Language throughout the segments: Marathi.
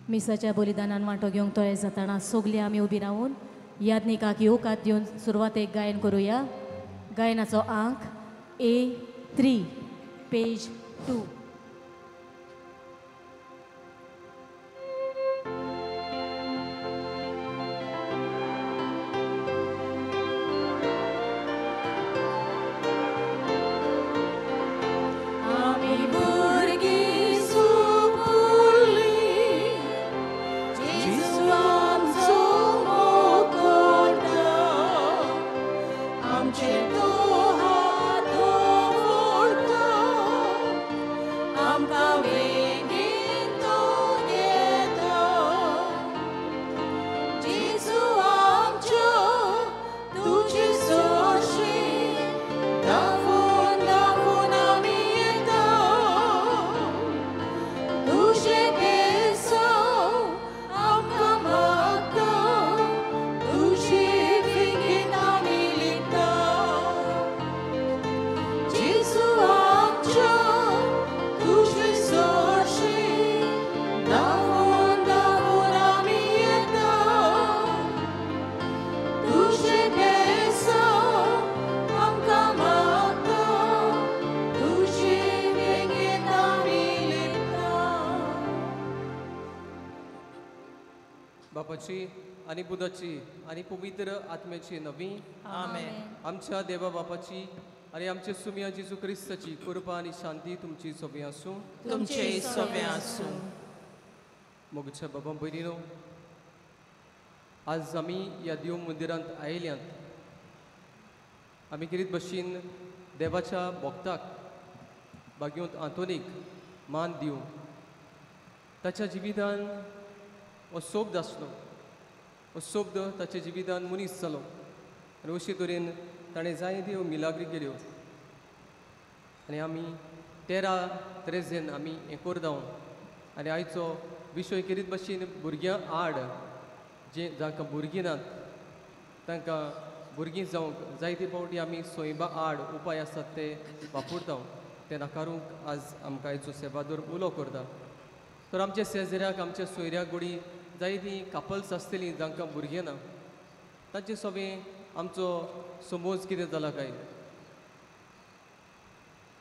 मिसाच्या बलिदानान वांटो घेवंक तयार जाताना सगलीं आमी उबी रावून याज्ञिकाक येवकात दिवन सुरवातेक गायन करुया. गायनाचो अंक A3 पेज 2. बापाची आणि बुधाची आणि पवित्र आत्म्याची नवी आमेन. आमच्या देवा बापाची आणि आमच्या सुमिया जेजू क्रिस्ताची कृपा आणि शांती तुमची सोबी आसूं. तुमचे सोबे आसूं. मोगच्या बाबा भयणीनो, आज आमी ह्या देव मंदिरांत आयल्यांत आमी कितें भशेन देवाच्या भक्ताक भाग्योंत आंतोनीक मान दिवं. ताच्या जिवितान हो सोबद आसलो, हो सोबद ताच्या जिवितान मनीस जालो आनी अशे तरेन ताणें जायत्यो मिलाग्री केल्यो आनी आमी 13 आमी हें करता. आनी आयचो विशय कितें भशेन भुरग्यां आड जे जांकां भुरगीं नात तांकां भुरगीं जावंक जायते फावटी आमी सोयबा आड उपाय आसात ते वापरता. ते नाकारूंक आज आमकां आयचो सेवादोर उलो करता. तर आमच्या शेजाऱ्याक आमच्या सोयऱ्याक गोडी जायतीं कापल्स आसतलीं जांकां भुरगीं ना, तांचे सगळें आमचो समोज कितें जाला काय,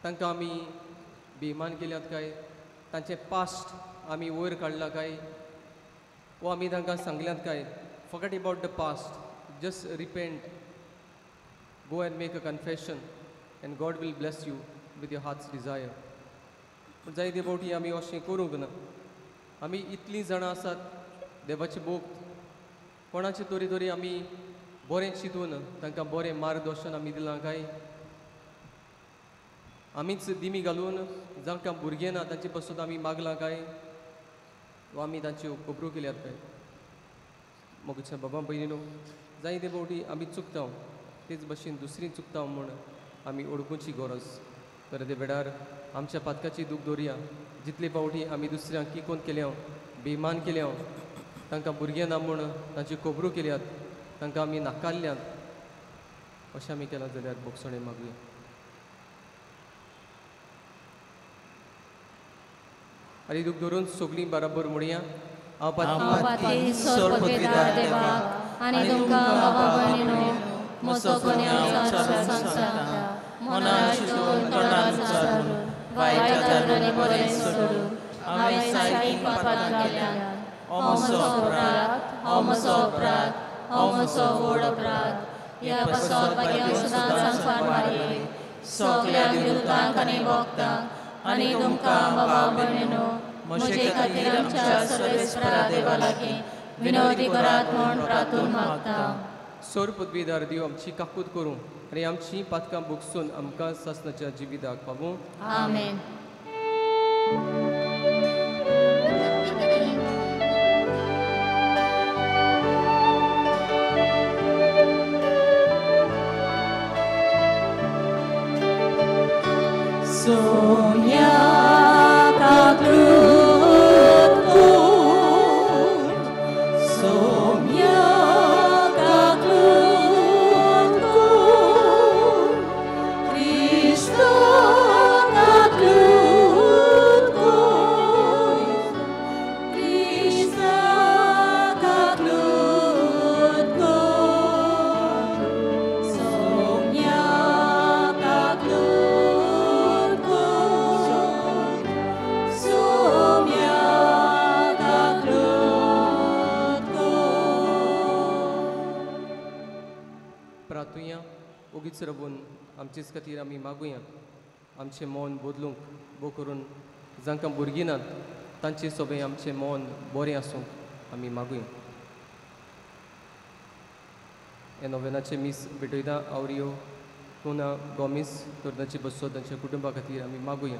तांकां आमी बेमान केल्यात काय, तांचे पास्ट आमी वयर काडला काय, वो आमी तांकां सांगल्यात काय. Forget about the past, just repent, go and make a confession and God will bless you with your heart's desire. पूण जायते फावटी आमी अशें करूंक ना. आमी इतलीं जाणां आसात देवाचे भोक्त, कोणाचे तरी तरी आमी बरें चिंतून तांकां बरें मार्गदर्शन आमी दिलां काय, आमीच दिमी घालून जांकां भुरगें ना तांचे पासून आमी मागलां काय, वा आमी तांच्यो खबरो केल्यात काय. मोगच्या बाबा भयणीनो, जायते फावटी आमी चुकता, तेच भशेन दुसरीं चुकता म्हूण आमी ओळखूची गरज. तर ते वेळार आमच्या पातकाची दूख दवरया. जितले फावटी आमी दुसऱ्यांक किकोन केल्या, बेमान केल्या, तांकां भुरगें ना म्हूण तांच्यो खबरो केल्यात, तांकां आमी नाकारल्यात, अशें आमी केलां जाल्यार बोगसणे मागुया. आनी दूख धरून सगलीं बराबर म्हणया. हांव पाती सोरपतीदार देवाक आनी तुमकां बाबा भयणीनो, म्हजो कोण्याचो सांगता, मनान चिंतून तोंडान उच्चारून वायट आनी बरें सोडून हांवें सारकी पापां केल्यात. हो म्हजो अपराध, हो म्हजो अपराध, हो म्हजो व्हड अपराध. ह्या पासत भाग्याक सदांच सांगपाक मारये. सगळ्या विरुद्धांक आनी भक्तांक आनी तुमकां बाबा भयणीनो, म्हजे खातीर आमच्या सर्वेस्परा देवा लागीं विनवती करात म्हूण प्रार्थून मागता. सोर पदवीदार देव आमची काकूत करूं आनी आमची पातकां भोगसून आमकां सासणाच्या जिविताक पावूं. आमेन. Sonia Kakluku, Sonia Kakluku, Cristo Kakluku. बोगीच राबून आमचेच खातीर आमी मागुया आमचें मन बदलूंक बो करून जांकां भुरगीं नात तांचे सोबे आमचें मन बरें आसूंक आमी मागुया. हे नोवेनाचे मीस भेटयता आवरियो पुना गोमीस तोरणाची बसो तांच्या कुटुंबा खातीर आमी मागुया.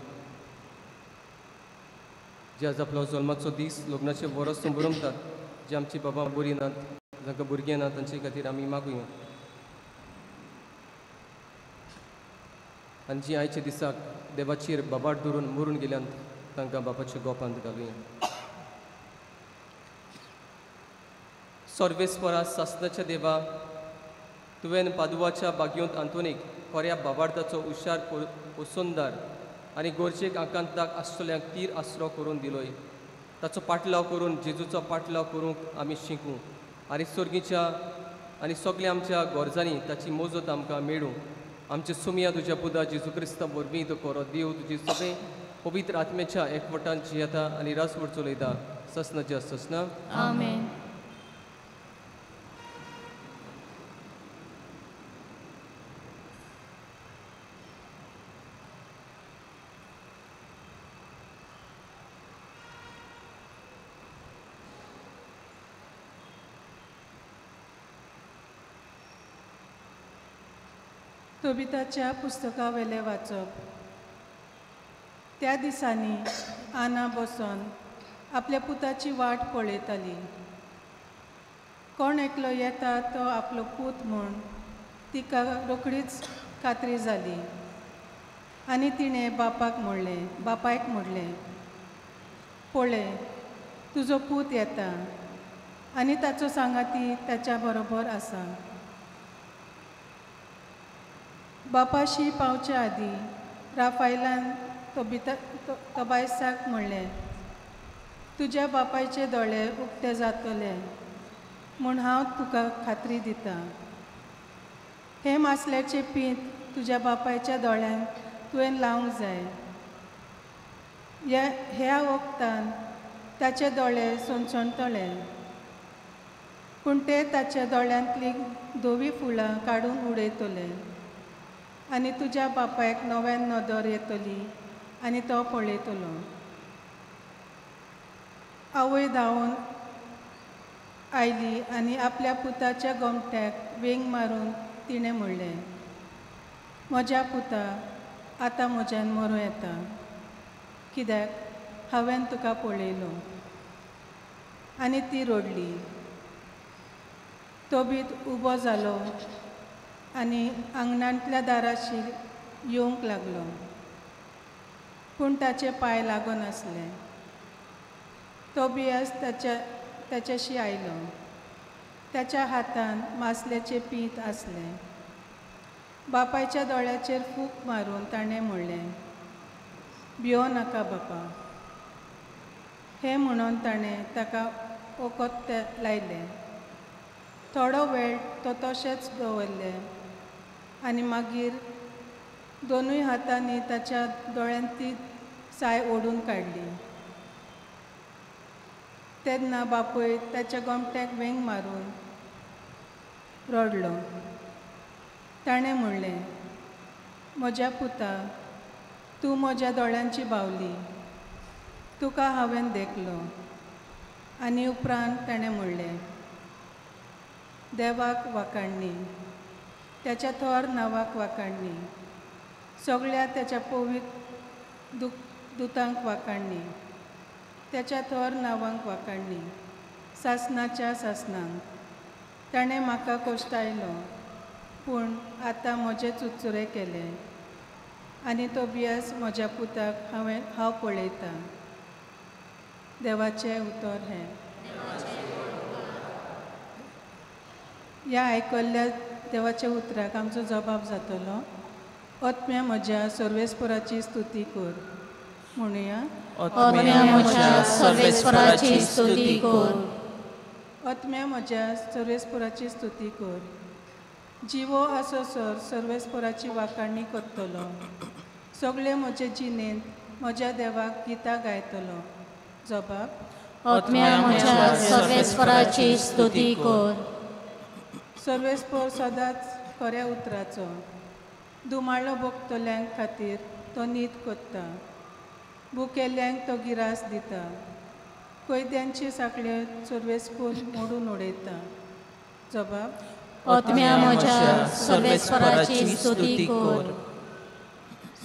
जे आज आपलो जल्माचो दीस लग्नाचे वरस संभरमतात, जे आमची बाबा बरीं नात, जांकां भुरगीं नात तांचे खातीर आमी मागुया. आनी जी आयच्या दिसाक देवाचेर बाबाट धरून मरून गेल्यांत तांकां बापाच्या गोपांत घालुया. सर्वेस्परा सासणाच्या देवा, तुवें पादुवाच्या बागयोंत आंतोनीक खऱ्या बाबार्ताचो हुशार पोसोनदार आनी गोरजेक आकांताक आसतल्यांक तीर आसरो करून दिलोय. ताचो पाटलाव करून जेजूचो पाटलाव करूंक आमी शिकूं आनी सर्गीच्या आनी सगल्या आमच्या गरजांनी ताची मोजत आमकां मेळूं. आमच्या सुमिया तुज्या पुदा जेजू क्रिस्ता वरवीं तो खरो देव तुजी सगळे पवित्र आत्म्याच्या एकवटान जियेता आनी रासवड चलयता ससनाच्या ससना. आमेन. तोबिताच्या पुस्तका वेले वाचप. त्या दिसांनी आना बसून आपल्या पुताची वाट पळयताली. कोण एकलो येता तो आपलो पूत म्हूण तिका रोखडीच खात्री जाली आनी तिणें बापायक म्हणलें, पळय तुजो पूत येता आनी ताचो सांगाती ताच्या बरोबर आसा. बापाशी पावच्या आदीं राफायलान तोबायसाक म्हणलें, तुज्या बापायचे दोळे उक्ते जातले म्हूण हांव तुका खात्री दिता. हे मासल्याचे पीत तुज्या बापायच्या दोळ्यांक तुवें लावंक जाय. ह्या वखदान ताचे दोळे सणसणतले, पूण ते ताच्या दोळ्यांतलीं धवी फुलां काडून उडयतले आनी तुज्या बापायक नव्यान नदर येतली आनी तो पळयतलो. आवय धांवून आयली आनी आपल्या पुताच्या गोमट्याक वेंग मारून तिणें म्हणलें, म्हज्या पुता आतां म्हज्यान मरूं येता, कित्याक हांवें तुका पळयलो. आनी ती रडली. तोबीत उबो जालो आनी आंगणांतल्या दाराशीर येवंक लागलो, पूण ताचे पांय लागनासले. तोबियास ताच्याशी आयलो. त्याच्या हातान मासल्याचें पीत आसलें. बापायच्या दोळ्याचेर फूक मारून ताणें म्हणलें, भियो नाका बापा. हें म्हणून ताणें ताका वखद लायलें. थोडो वेळ तो तशेंच दवरलें आनी मागीर दोनूय हातांनी ताच्या दोळ्यांतली साय ओडून काडली. तेन्ना बापूय ताच्या गोमट्याक वेंग मारून रडलो. ताणें म्हणलें, म्हज्या पुता, तूं म्हज्या दोळ्यांची बावली, तुका हांवें देखलो. आनी उपरांत ताणें म्हणलें, देवाक वाखाणणी, त्याच्या थोर नांवाक वाखाणणी, सगळ्या त्याच्या पवित्र दुतांक वाखाणणी, त्याच्या थोर नांवांक वाखाणणी, सासणाच्या सासणांक. ताणें म्हाका कोश्टायलो, पूण आतां म्हजे चुचुरे केले आनी तोबियास म्हज्या पुताक हांव पळयतां. देवाचें उतर हें. ह्या आयकल्ल्या देवाच्या उतराक आमचो जबाब जातलो, ओतम्या म्हज्या सर्वेस्पराची स्तुती कर. म्हणुया, ओतम्या म्हज्या सर्वेस्पराची स्तुती कर. ओतम्या म्हज्या सर्वेस्पराची स्तुती कर. जिवो आसोसर सर्वेस्पराची वाखाणणी करतलो. सगळे म्हजे जिणेंत म्हज्या देवाक गितां गायतलो. जबाब, ओतम्या म्हज्या सर्वेस्पराची स्तुती कर. सर्वेस्पर सदांच खऱ्या उतराचो. दुमाळो भोगतल्यांक खातीर तो नीत कोत्ता. भुकेल्यांक तो गिरास दिता. कोयद्यांची साखळ्यो सर्वेस्पूर मोडून उडयता. जबाब आत्म्या म्हज्या सर्वेस्पराची स्तुती कर.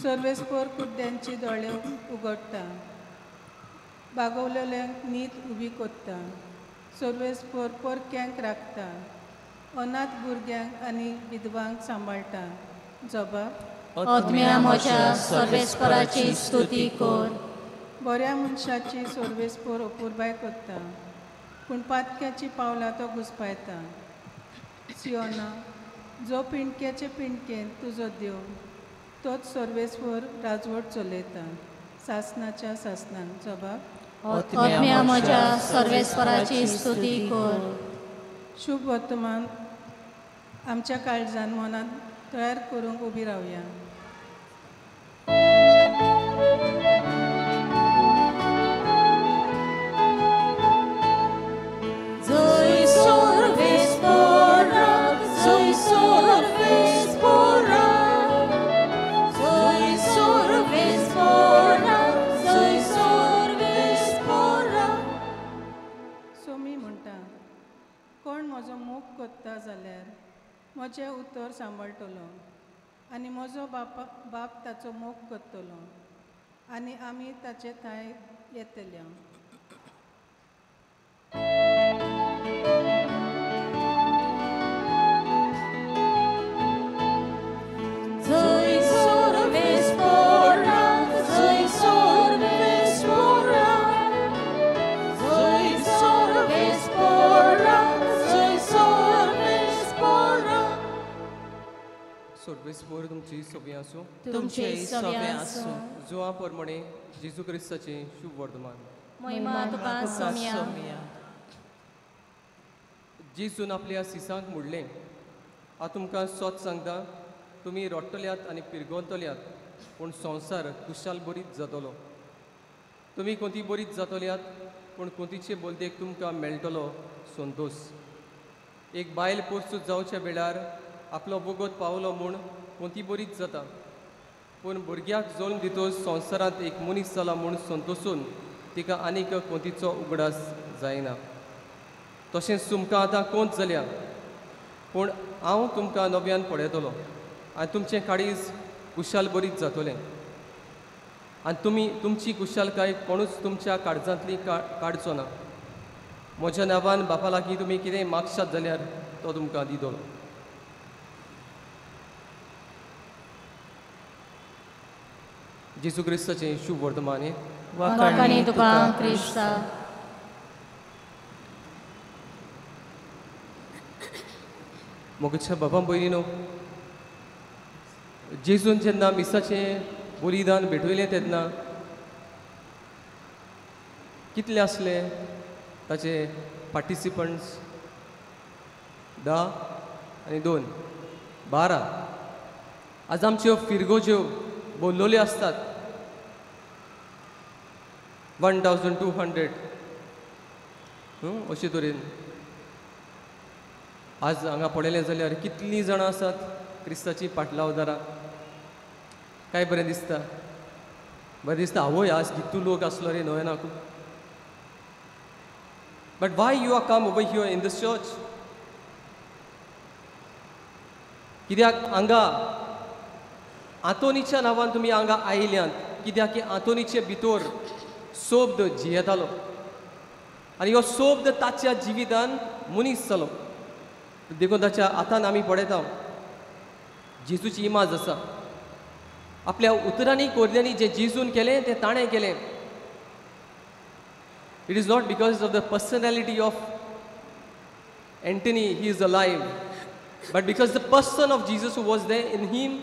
सर्वेस्पर कुड्ड्यांची दोळे उगडटा. बागवलेल्यांक नीत उबी कोत्ता. सर्वेस्पर परक्यांक राखता. अनाथ भुरग्यांक आनी विधवांक सांबाळटा. जबाब आत्म्या म्हज्या सर्वेस्पराची स्तुती कर. बऱ्या मनशाची सर्वेस्पर अपुरबाय कोत्ता. पूण पातक्याची पावलां तो घुस्पायता. सियोना, जो पिणकेचे पिणकेन तुजो देव, तोच सर्वेस्वर राजवट चलयता. सासनाच्या सासनान. जबाब आत्म्या म्हज्या सर्वेस्पराची स्तुती कर. शुभ वर्तमान आमच्या काळजान मनात तयार करूंक उबी रावया. Zoi sorvespora, zoi sorvespora, zoi sorvespora, zoi sorvespora. Somi म्हणटा, कोण म्हजो मोग कोत्ता जाल्यार म्हजें उतर सांबाळटलो आनी म्हजो बाप ताचो मोग कोत्तलो आनी आमी ताचे थंय येतल्या. Zoi sorvespora, zoi sorvespora, zoi sorvespora, zoi sorvespora. सर्वेस्पर तुमची सगळी आसूं. तुमचे सगळे आसूं. जुआ प्रमाणे जेजू क्रिस्ताचें शुभ वर्तमान. महिमा तुका सोम्या. जेजून आपल्या सिसांक मोडलें. हांव तुमकां सोत सांगता, तुमी रडटल्यात आनी पिरगोंतल्यात, पूण संवसार खुशाल बरीत जातलो. तुमी कोणती बरीत जातल्यात, पूण कोणतीचे बोलतेक तुमकां मेळटलो संतोश. एक बायल पोरसूत जावच्या वेळार आपलो बोगोत पावलो म्हूण कोणती बरीच जाता, पूण भुरग्याक जल्म दितोच संवसारांत एक मनीस जाला म्हूण संतोसून तिका आनीक कोणतीचो उगडास जायना. तशेंच तुमकां आतां कोंत जाल्या, पूण हांव तुमकां नव्यान पळयतलो आनी तुमचें काळीज खुशाल बरीत जातलें. आनी तुमची खुशालकाय कोणूच तुमच्या काळजांतली काडचो ना. म्हज्या नांवान बापा लागीं तुमी कितें मागशात जाल्यार तो तुमकां दितलो. जेजू क्रिस्ताचें शुभ वर्तमान. वखाणी तुका क्रिस्ता. मोगच्या बाबा भयणीनो, जेजून जेन्ना मिसाचें बलिदान भेटयलें तेन्ना कितले आसले ताचे पार्टिसिपंट्स? 10 आनी 2 12. आज आमच्यो फिरगो ज्यो बोल्लोल्यो असतात 1200 अशे तरेन. आज हांगा पळयलें जाल्यार कितलीं जाणां आसात क्रिस्ताची पाटलावदारां. काय बरें दिसता. बरें दिसता, आवय आज कितू लोक आसलो रे नोयनाकू. But why you are come over here in this church? कित्याक हांगा आंतोनीच्या नांवान तुमी हांगा आयल्यांत, कित्याक की आंतोनीचे भितर सोबद जियेतालो आनी हो सोबद ताच्या जिवितान मनीस जालो. देखून ताच्या हातान आमी पळयता जेजूची इमाज आसा. आपल्या उतरांनी कोरल्यांनी जें जेजून केलें तें ताणें केलें. It is not because of the personality of Anthony he is alive, but because the person of Jesus who was there in him.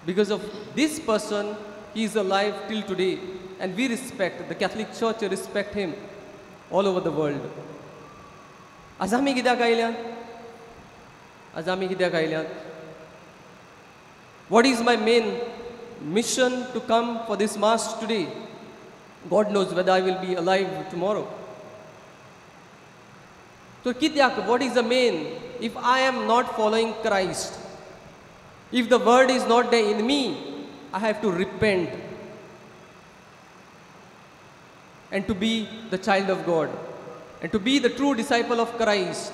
Because of this person, he is alive till today, and we respect, the Catholic Church respect him all over the world. आज आमी कित्याक आयल्यात? आज आमी कित्याक आयल्यात? What is my main mission to come for this Mass today? God knows whether I will be alive tomorrow. So कित्याक? What is the main? If I am not following Christ, If the word is not there in me, I have to repent and to be the child of God and to be the true disciple of Christ.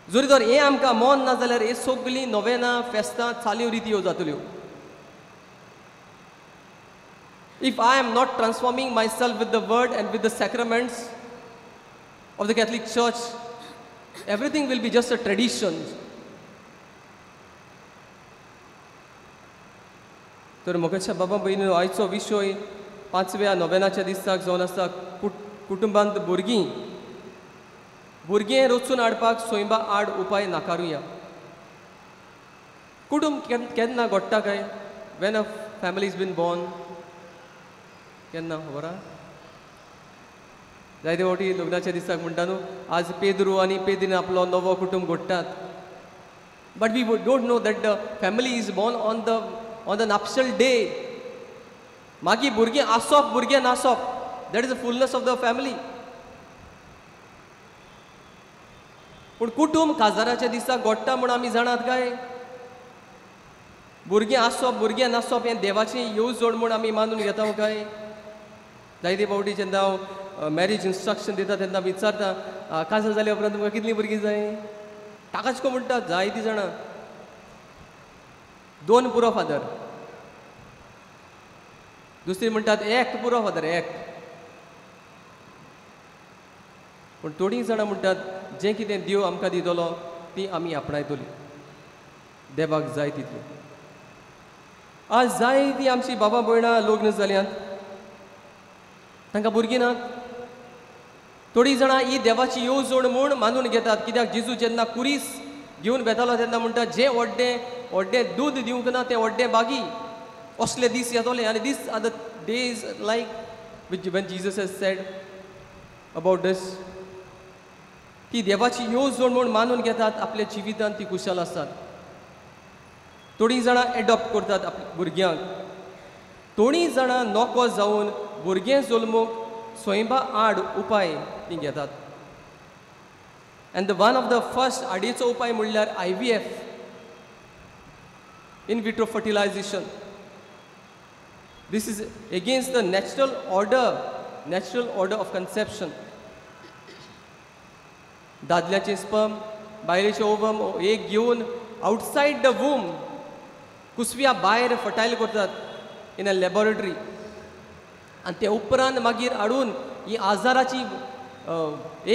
जोरी तर हे आमकां मोन ना जाल्यार हे सगळीं नोवेना फेस्तां चाल्यो रित्यो जातल्यो. If I am not transforming myself with the word and with the sacraments of the Catholic Church, everything will be just a tradition. तर मोगाच्या बाबा भयणीनो, आयचो विशय 5व्या नोवेनाच्या दिसाक जावन आसा कुटुंबांत भुरगें रचून हाडपाक सोयंबा आड उपाय नाकारुया. कुटुंब केन्ना घडटा काय? When a family is been born, केन्ना खबर आहा? जायते फावटी लग्नाच्या दिसाक म्हणटा न्हू, आज पेद्रू आनी पेद्रीन आपलो नवो कुटुंब घडटात. But we don't know that the family is born on the nuptial day. मागीर भुरगें आसप भुरगें नासप, that is the fullness of the family. पूण कुटुंब काजाराच्या दिसा घडटा म्हूण आमी जाणात काय? भुरगें आसप भुरगें नासप हें देवाचें येवजण म्हूण आमी मानून घेता काय? जायते फावटी जेन्ना हांव मॅरेज इन्स्ट्रक्शन दिता तेन्ना विचारता, काजार जाल्या उपरांत तुमकां कितलीं भुरगीं जाय? ताकाच को म्हणटा जायतीं जाणां 2 पुरो फादर, दुसरी म्हणटात 1 पुरो फादर 1. पूण थोडीं जाणां म्हणटात जें कितें देव आमकां दितलो ती आमी आपणायतली, देवाक जाय तितली. आज जायतीं आमचीं बाबा भयणां लग्न जाल्यांत, तांकां भुरगीं नात. थोडीं जाणां ही देवाची येवजण म्हूण मानून घेतात. कित्याक जेजू जेन्ना कुरीस घेवन वेतालो तेन्ना म्हणटा जें व्हडलें दूद दिवंक ना तें व्हडलें बागी, असले दीस येतले. आनी these are the days like when Jesus has said about this. ती देवाची येवजण म्हूण मानून घेतात, आपल्या जिवितांत ती कुशल आसतात. थोडीं जाणां एडॉप्ट करतात आपल्या भुरग्यांक, थोडीं जाणां नोको जावन भुरगें जल्मूक सोयंबा आड उपाय ती घेतात. And one of the first आडयेचो उपाय म्हणल्यार IVF, in vitro fertilization. This is against the natural order of conception. दादल्याचे स्पर्म बायलेचे ओवम एक घेवन आउटसायड द वूम कुसव्या भायर फर्टायल करतात इन अ लॅबोरेटरी. आनी ते उपरांत मागीर हाडून ही आजाराची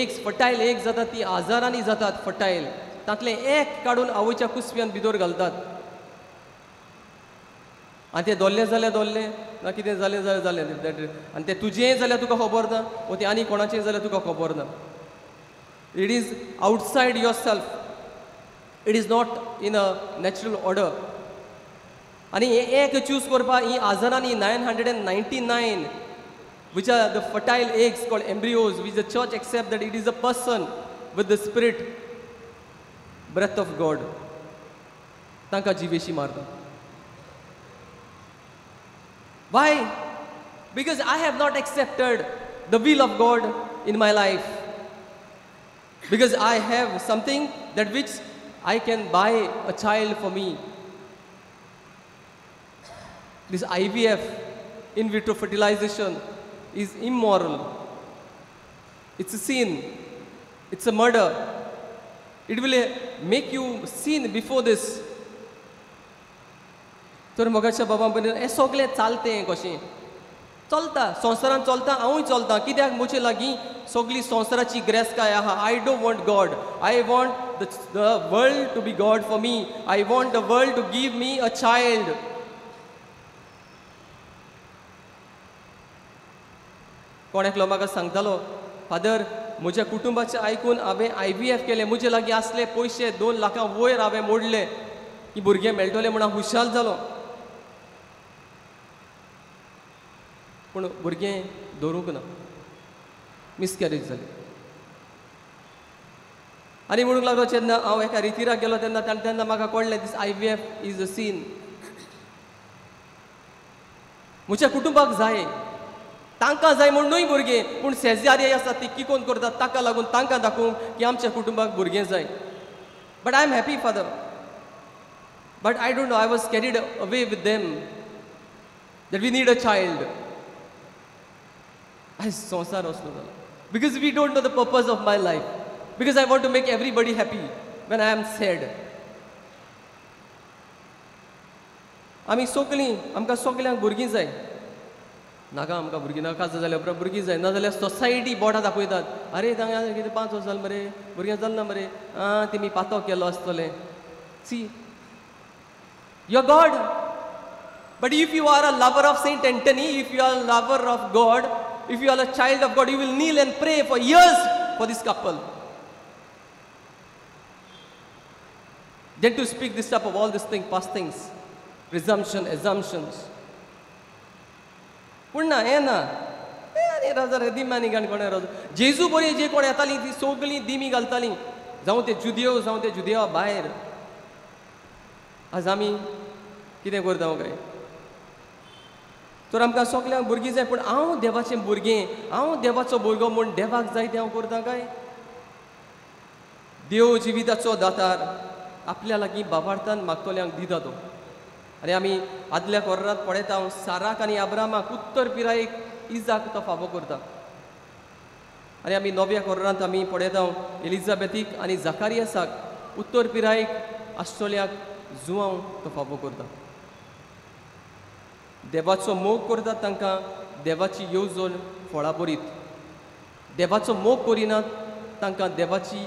एक फर्टायल एक जाता, ती आजारांनी जातात फर्टायल. तांतले एक काडून आवयच्या कुसव्यान भितर घालतात. आनी तें दोल्लें जाल्यार दोल्लें, ना कितें जालें जाल्यार जालें. आनी तें तुजें जाल्यार तुका खबर ना, वो तें आनी कोणाचें जाल्यार तुका खबर ना. It is outside yourself. It is not in a natural order. And एक choose करपा ही आजारांनी 999 which are the fertile eggs called embryos, which the church accept that it is a person with the spirit, breath of God. तांकां जिवेशी मारता. Why? Because I have not accepted the will of God in my life. Because I have something that which I can buy a child for me. This IVF, in vitro fertilization, is immoral. It's a sin. It's a murder. It will make you sin before this. तर मोगाच्या बाबा बरें हें सगळें चालतें कशें चलता, संवसारान चलता, हांवूय चलता. कित्याक म्हजे लागीं सगळी संवसाराची ग्रेस्काय आहा. I don't want God. I want the world to be God for me. I want the world to give me a child. कोण एकलो म्हाका सांगतालो, फादर म्हज्या कुटुंबाचें आयकून हांवें IVF केलें. म्हजे लागीं आसले पयशे 2 लाखां वयर हांवें मोडले की भुरगें मेळटलें म्हण हांव हुशाल जालो. पूण भुरगें दवरूंक ना, मिसकॅरेज जाली. आनी म्हणूंक लागलो जेन्ना हांव एका रितीराक गेलो तेन्ना म्हाका कळ्ळें दीस IVF इज अ सीन. म्हज्या कुटुंबाक जाय, तांकां जाय म्हणूनय भुरगें, पूण शेजारी आसात ती किकोन करतात ताका लागून तांकां दाखोवंक की आमच्या कुटुंबाक भुरगें जाय. But I am happy father. But I don't know, I was carried away with them that we need a child. Because we don't know the purpose of my life. Because I want to make everybody happy when I am sad. आमी सोगलीं आमकां सोगल्यांक भुरगीं जाय नाका आमकां भुरगीं नाका जाल्यार उपरांत भुरगीं जाय नाजाल्यार सोसायटी बोर्डां दाखयतात अरे तांगा कितें 5 वर्सां जाल मरे भुरग्यां जाल ना मरे तेमी पातो केलो आसतलें C your God. But if you are a lover of Saint Anthony, if you are a lover of God, if you are a child of God, you will kneel and pray for years for this couple. Then to speak this type of all these things, past things, presumption, assumptions. पुन्हा हे ना अरे राजा रे दिमानी गाण कोणे राजा जेजू बरी जे कोण येतालीं ती सगळीं दिमी घालतालीं जावं ते जुदेव भायर आज आमी कितें करता काय तर आमकां सगळ्यांक भुरगीं जाय पूण हांव देवाचें भुरगें हांव देवाचो भुरगो म्हूण देवाक जाय तें हांव करता काय देव जिविताचो दातार आपल्या लागीं बाबार्थान मागतल्यांक दिता तो आनी आमी आदल्या कोरांत पळयता हांव साराक आनी अब्रामाक उत्तर पिरायेक इजाक तो फावो करता आनी आमी नव्या कोरांत आमी पळयता हांव एलिझाबेथीक आनी झकारियासाक उत्तर पिरायेक आसतल्याक जुवांव तो फावो करता देवाचो मोग करतात तांकां देवाची येवजण फळां बरीत देवाचो मोग करिनात तांकां देवाची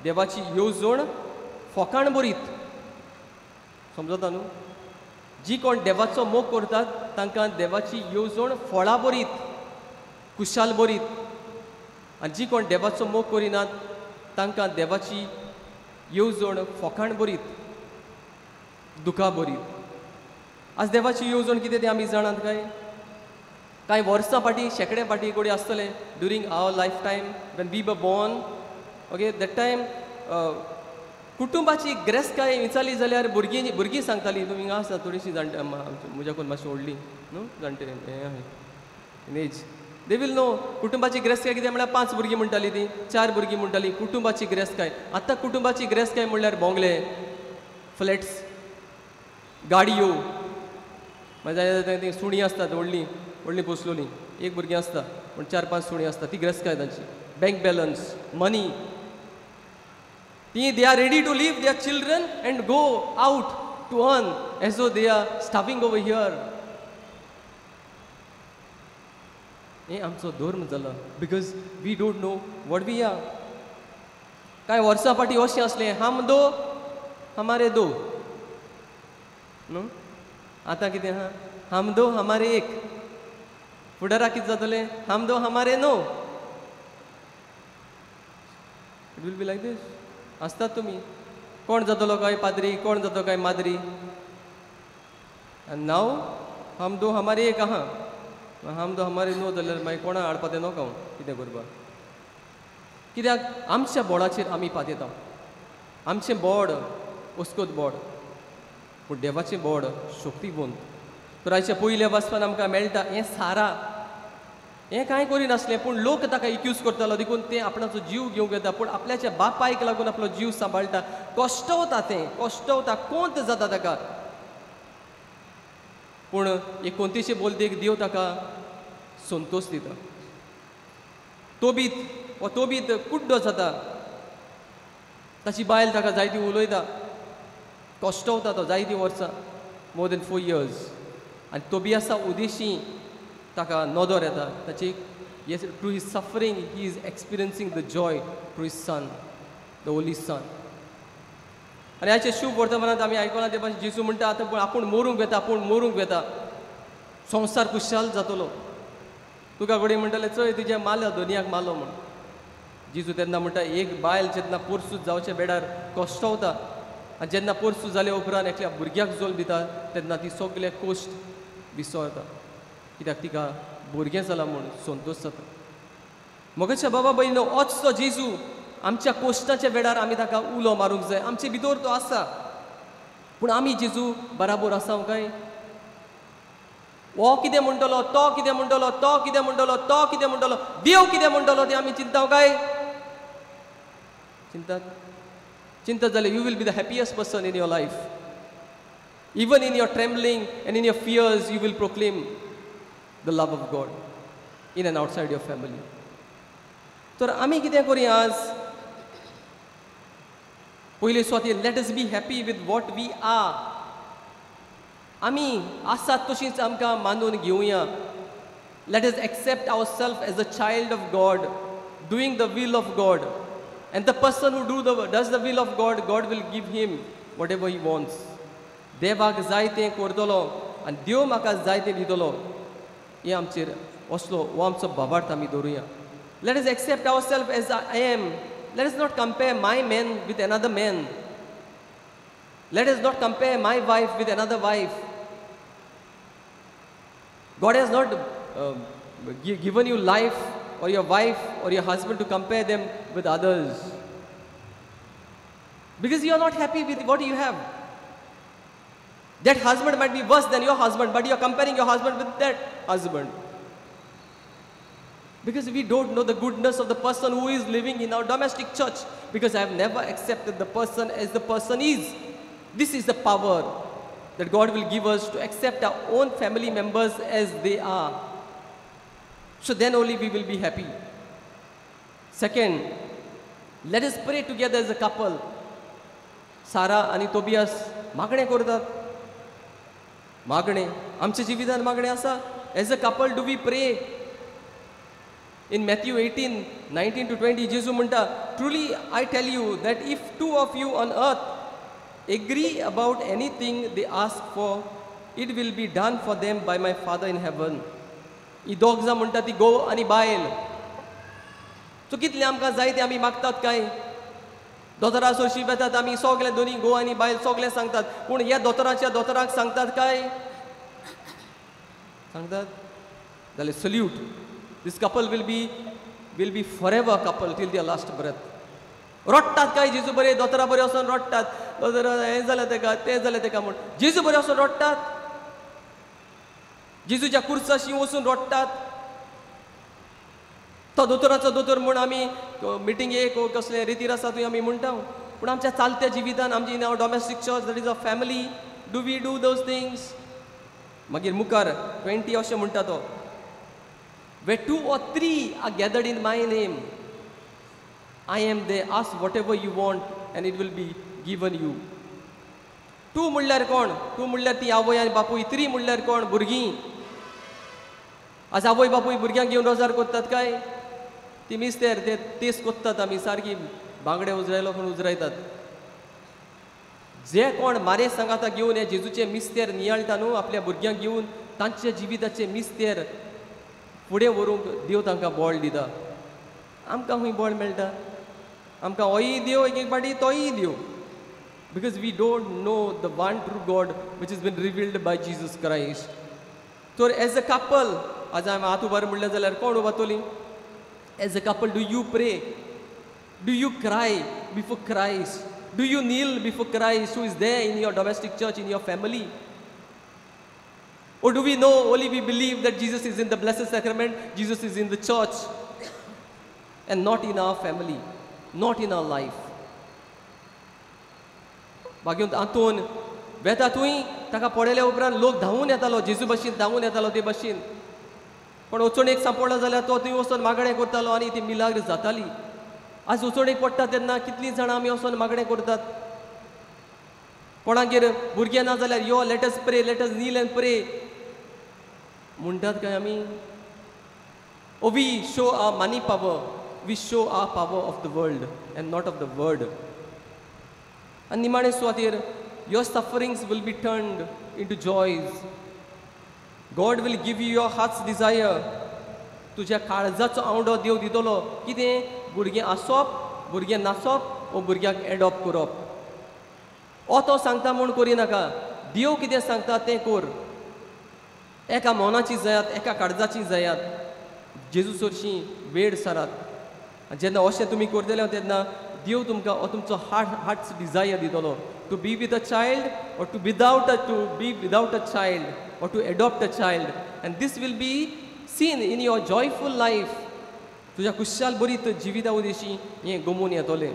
येवजण फोकाण बरीत समजता न्हू जी कोण देवाचो मोग करतात तांकां देवाची येवजण फळां बरीत कुशाल बरीत आनी जी कोण देवाचो मोग करिनात तांकां देवाची येवजण फोकाण बरीत दुखा बरीत आज देवाची येवजण कितें तें आमी जाणात काय कांय वर्सां फाटीं शेकडे फाटीं कोणी आसतले during our life time when we were born okay that time कुटुंबाची गिरेस्तकाय विचारली जाल्यार भुरगीं सांगतालीं तुमी हिंगा आसा थोडीशीं जाणटे म्हज्याकून मातशी व्हडली न्हू जाणटे in age they will know कुटुंबाची गिरेस्तकाय कितें म्हळ्यार 5 भुरगीं म्हणटालीं तीं 4 भुरगीं म्हणटालीं कुटुंबाची गिरेस्तकाय आतां कुटुंबाची गिरेस्तकाय म्हणल्यार बोंगले फ्लॅट्स गाडयो माझ्या सुणी असतात व्हडली पोसलोलीं एक भुरगीं आसता पूण 4-5 सुणी आसता ती गिरेस्तकाय तांची बँक बॅलन्स मनी ती they are ready to leave their children and go out to earn as though they are staffing over here हें आमचो धर्म जाला because we don't know what we are कांय वर्सां फाटीं अशें आसलें हम दो हमारे दो न्हू आतां कितें आहा हम दो हमारे एक फुडाराक कितें जातलें हम दो हमारे no it will be like this आसतात तुमी कोण जातलो काय पाद्री कोण जातो काय माद्री आनी नाव हम दो हमारे एक आहा हम दो हमारे नो जाल्यार मागीर कोणा हाडपा तें नोका कितें करपाक कित्याक आमच्या बोर्डाचेर आमी पातयता आमचें बोर्ड ओस्कोत बोर्ड पूण देवाचें बोर्ड शक्तीवंत तर आयच्या पयल्या वाचपान आमकां मेळटा हें सारा हें कांय करिनासलें पूण लोक ताका एक्यूज करतालो देखून तें आपणाचो जीव घेवंक येता पूण आपल्याच्या बापायक लागून आपलो जीव सांबाळटा कश्टवता कोंत जाता ताका पूण 29 बोलतेक देव ताका संतोश दिता तोबीत कुड्डो जाता ताची बायल ताका जायती उलयता कश्टवता तो जायतीं वर्सां मोर देन 4 years आनी तोबियासा उदेशी ताका नदर येता ताची through his suffering he is experiencing the joy through his son the holy son आनी हाचे शुभ वर्तमानांत आमी आयकलां ते भाशेन जेजू म्हणटा आतां आपूण मरूंक वेता संवसार कुशाल जातलो तुका घडये म्हणटाले चय तुजे मालो दोनयाक मालो म्हण जेजू तेन्ना म्हणटा एक बायल जेन्ना पोरसूज जावचे बेडार कश्टवता आनी जेन्ना पोरसूज जाले उपरांत एकल्या भुरग्याक जल्म दिता तेन्ना ती सगळे कोश्ट विसरता कित्याक तिका भुरगें जालां म्हूण संतोश जाता मोगाच्या बाबा भयणो होच तो जेजू आमच्या कोश्टाच्या वेळार आमी ताका उलो मारूंक जाय आमचे भितर तो आसा पूण आमी जेजू बराबर आसा काय हो कितें म्हणटलो तो कितें म्हणटलो देव कितें म्हणटलो तें आमी चिंता काय चिंतात जाल्यार you will be the happiest person in your life Even in your trembling and in your fears, you will proclaim the love of God in and outside your family. तर आमी कितें करुया आज? पयले Swati, let us be happy with what we are. आमी आसात तशींच आमकां मानून घेवया. Let us accept ourselves as a child of God, doing the will of God. And the person who does the will of God, God will give him whatever he wants. देवाक जाय तें करतलो आनी देव म्हाका जाय तें दितलो. हें आमचेर असलो हो आमचो भावार्थ आमी दवरुया. Let us accept ourselves as I am. Let us not compare my man with another man. Let us not compare my wife with another wife. God has not given you life or your wife or your husband to compare them with others. Because you are not happy with what you have. That husband might be worse than your husband, but you are comparing your husband with that husband. Because we don't know the goodness of the person who is living in our domestic church. Because I have never accepted the person as the person is. This is the power that God will give us to accept our own family members as they are. So then only we will be happy. Second, let us pray together as a couple. Sarah and Tobias मागणे करतात. मागणे आमच्या जिवितान मागणे आसा. As a couple, do we pray? In Matthew 18:19 to 20, Jesus म्हणटा, truly I tell you that if two of you on earth agree about anything they ask for, it will be done for them by my Father in heaven. ही दोग जाण म्हणटा ती घोव आनी बायल. सो कितले आमकां जाय ते आमी मागतात काय? दोतोरा सोरशी बेतात आमी सगळे दोनी घोव आनी बायल सगळे सांगतात. पूण ह्या दोतोराक सांगतात काय? सांगतात? जाल्यार salute. This couple will be forever couple till their last breath. रडटात काय जेजू बरे दोतोरा बरे वचून रडटात. दोतोरा हें जालें तेका तें जालें तेका म्हूण जेजू बरे वचून रडटात. जेजूच्या कुर्साशी वचून रडटात. तो दोतोराचो दोतोर म्हूण आमी मिटिंगेक कसले रितीर आसा थंय आमी म्हणटा. पूण आमच्या चालत्या जिवितान आमची in our domestic church that is a family do we do those things. मागीर मुखार 20 अशें म्हणटा तो, where 2 or 3 are gathered in my name, I am there. Ask whatever you want and it will be given you. 2 म्हणल्यार कोण? 2 म्हणल्यार ती आवय आनी बापूय. 3 म्हणल्यार कोण? भुरगीं. आज आवय बापूय भुरग्यांक घेवन रोजार करतात काय? ती मिस्तेर ते तेस कोत्तात आमी सारकी बांगडे उजरायलो पूण उजरायतात. जे कोण मारे सांगाता घेवन हे जेजूचे मिस्तेर नियाळटा न्हू आपल्या भुरग्यांक घेवन तांचे जिविताचे मिस्तेर फुडें व्हरूंक देव तांकां बळ दिता. आमकां खंय बळ मेळटा? आमकां होय देव एक पाटी तोय देव. Because we don't know the one true God which is been revealed by Jesus Christ. तर एज अ कपल आज हांवें हात उबार म्हणलें जाल्यार कोण उबातली? As a couple do you pray? Do you cry before Christ? Do you kneel before Christ who is there in your domestic church, in your family? Or do we know only we believe that Jesus is in the Blessed Sacrament, Jesus is in the church and not in our family, not in our life? मागीर हातून वेता थंय ताका पडले उपरांत लोक धांवून येतालो, जेजू भशेन धांवून येतालो ते भशेन. पण वचोणेक सांपडलो जाल्यार तो थंय वचून मागणें करतालो आनी ती मिलाग्र जाताली. आज वचोणेक पडटा तेन्ना कितलीं जाणां आमी वचोन मागणें करतात. कोणागेर भुरगें ना जाल्यार यो लेट अस प्रे, लेट अस नील एंड प्रे म्हणटात काय आमी? Oh we show our money power, we show our power of the world and not of the word. आनी निमाणे सुवातेर your sufferings will be turned into joys. God will give you your heart's desire. तुज्या काळजाचो आवडो देव दितलो. कितें? भुरगें आसप, भुरगें नाचप, वो भुरग्याक एडॉप्ट करप. ओ तो सांगता म्हूण करिनाका. देव कितें सांगता तें कर. एका मोनाची जायात, एका काळजाची जायात. जेजू चडशी वेळ सारात. जेन्ना अशें तुमी करतले तेन्ना देव तुमकां हो तुमचो हार्ट्स डिझायर दितलो. To be with a child or to be without a child or to adopt a child, and this will be seen in your joyful life. तुज्या खुशाल बरीत जिविता उदेशी हें गमून येतलें.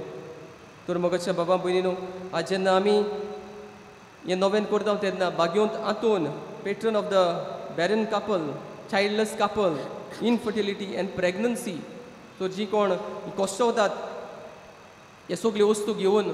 तर मोगाच्या बाबा भयणीनो, आज जेन्ना आमी हें नवें करता तेन्ना बागयोंत आतून patron of the barren couple, childless couple, infertility and pregnancy. तर जी कोण कश्ट वतात हे सगल्यो वस्तू घेवन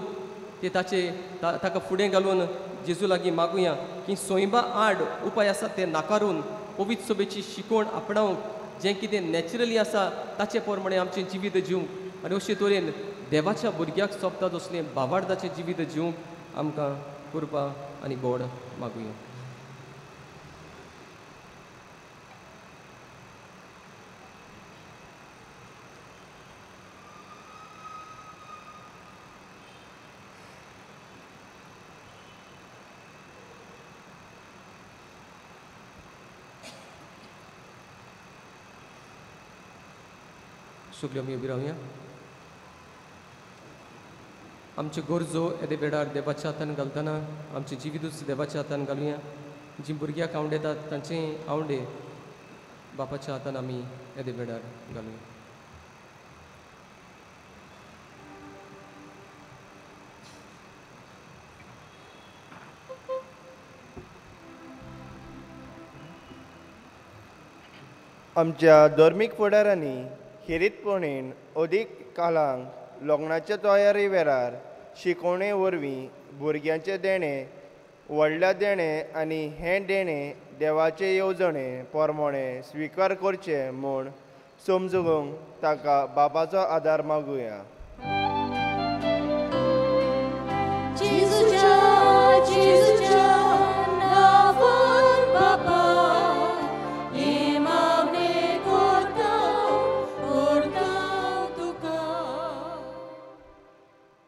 ते ताका फुडें घालून जेजू लागीं मागुया की सोयबा आड उपाय आसा ते नाकारून पवित्र सभेची शिकवण आपणावंक जें कितें नॅचरली आसा ताचे प्रमाणे आमचें जिवीत जिवंक आनी अशे तरेन देवाच्या भुरग्याक सोंपता तसलें भावार्थाचें जिवीत जिवंक आमकां कृपा आनी गोड मागुया. सगळ्यो आमी उबी रावया. आमच्यो गरजो येदे वेळार देवाच्या हातान घालतना आमचें जिवीतूच देवाच्या हातान घालुया. जीं भुरग्याक आवडेतात तांचें आवडे बापाच्या हातान आमी येदे वेळार घालुया. आमच्या धर्मीक फुडाऱ्यांनी खेरीतपणीन अदीक काळांक लग्नाच्या तयारी वेळार शिकवणे वरवीं भुरग्यांचे देणे, व्हडल्या देणे आनी हे देणे देवाचे येवजणे प्रमाणे स्विकार करचे म्हूण समजुंक ताका बापाचो आदार मागुया.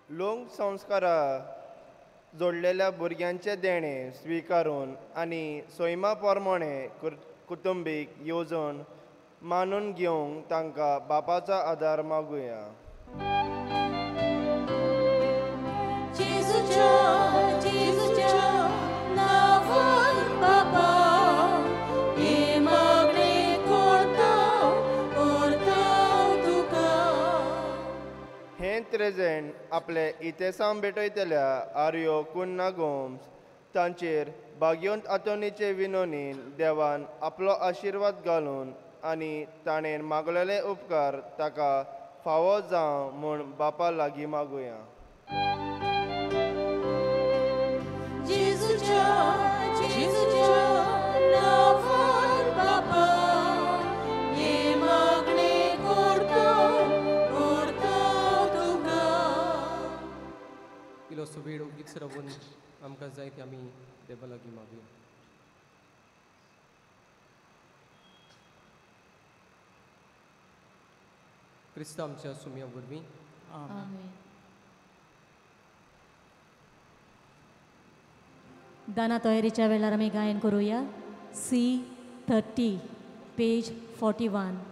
लोक संस्कारा जोडलेल्या भुरग्यांचे देणे स्विकारून आनी सैमा प्रमाणे कुटुंबीक येवजण मानून घेवंक तांकां बापाचो आदार मागुया. त्रेजेंट आपले इतेसां भेटयतल्या आर्यो कुन्ना गोम्स तांचेर बागयोंत आतोनीचे विनोनीन देवान आपलो आशिर्वाद घालून आनी ताणें मागलेले उपकार ताका फावो जावं म्हूण बापा लागीं मागुया. इल्लोसो वेळ ओगीच रावून आमकां जाय ते आमी देवा लागीं मागुया. क्रिस्ता आमच्या सुमया वरवीं दाना तयारीच्या वेळार आमी गायन करुया. C30 page 41.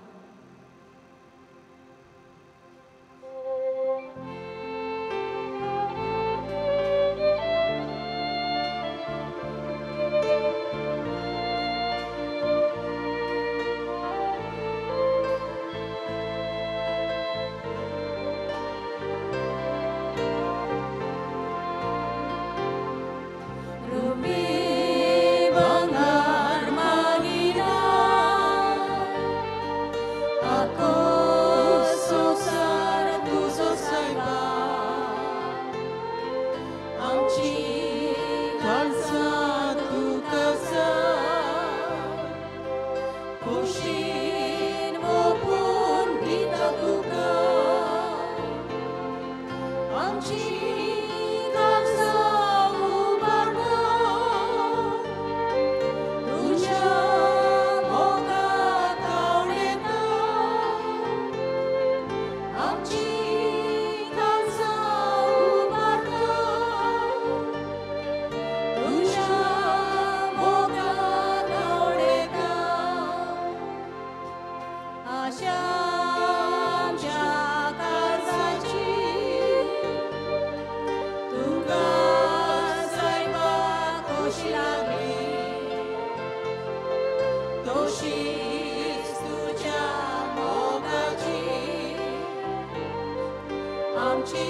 आमची